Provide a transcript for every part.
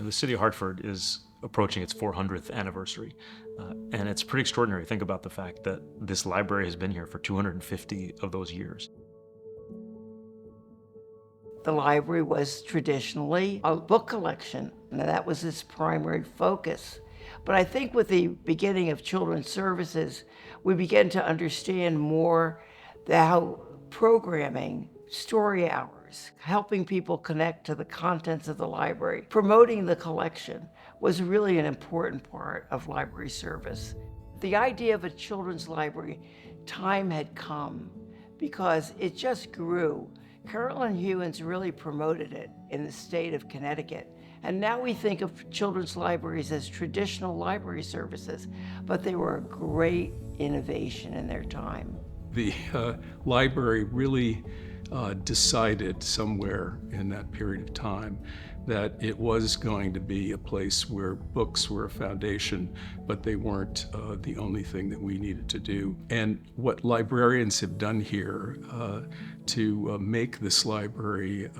The city of Hartford is approaching its 400th anniversary, and it's pretty extraordinary to think about the fact that this library has been here for 250 of those years. The library was traditionally a book collection, and that was its primary focus. But I think with the beginning of children's services, we began to understand more how programming, story hours, helping people connect to the contents of the library, promoting the collection was really an important part of library service. The idea of a children's library, time had come because it just grew. Carolyn Hewins really promoted it in the state of Connecticut. And now we think of children's libraries as traditional library services, but they were a great innovation in their time. The library really decided somewhere in that period of time that it was going to be a place where books were a foundation, but they weren't the only thing that we needed to do. And what librarians have done here to make this library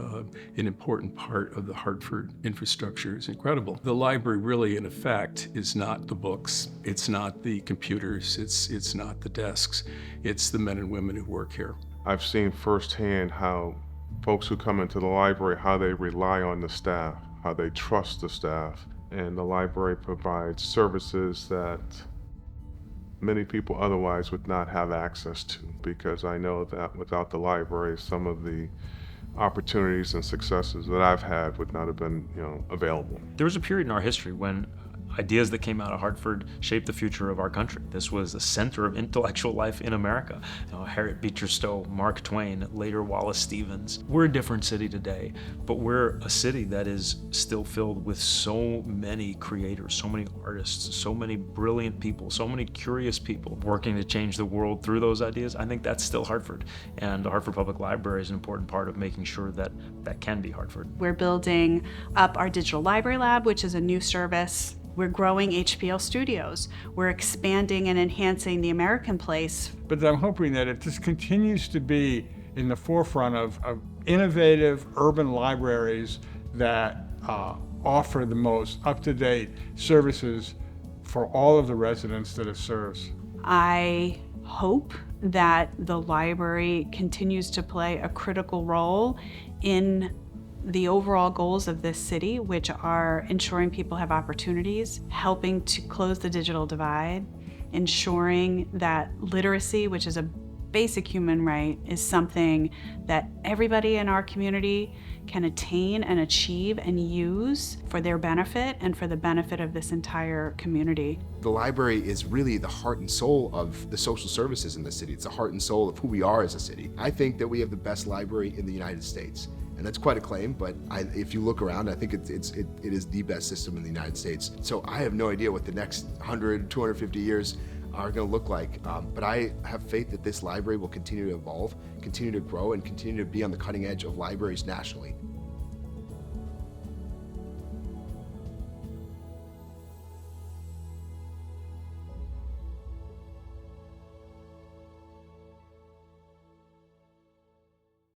an important part of the Hartford infrastructure is incredible. The library really, in effect, is not the books, it's not the computers, it's not the desks, it's the men and women who work here. I've seen firsthand how folks who come into the library, how they rely on the staff, how they trust the staff. And the library provides services that many people otherwise would not have access to, because I know that without the library, some of the opportunities and successes that I've had would not have been, available. There was a period in our history when ideas that came out of Hartford shaped the future of our country. This was the center of intellectual life in America. Harriet Beecher Stowe, Mark Twain, later Wallace Stevens. We're a different city today, but we're a city that is still filled with so many creators, so many artists, so many brilliant people, so many curious people working to change the world through those ideas. I think that's still Hartford, and the Hartford Public Library is an important part of making sure that that can be Hartford. We're building up our digital library lab, which is a new service. We're growing HPL Studios. We're expanding and enhancing the American Place. But I'm hoping that it just continues to be in the forefront of innovative urban libraries that offer the most up-to-date services for all of the residents that it serves. I hope that the library continues to play a critical role in the overall goals of this city, which are ensuring people have opportunities, helping to close the digital divide, ensuring that literacy, which is a basic human right, is something that everybody in our community can attain and achieve and use for their benefit and for the benefit of this entire community. The library is really the heart and soul of the social services in the city. It's the heart and soul of who we are as a city. I think that we have the best library in the United States. And that's quite a claim, but if you look around, I think it is the best system in the United States. So I have no idea what the next 100, 250 years are going to look like, but I have faith that this library will continue to evolve, continue to grow, and continue to be on the cutting edge of libraries nationally.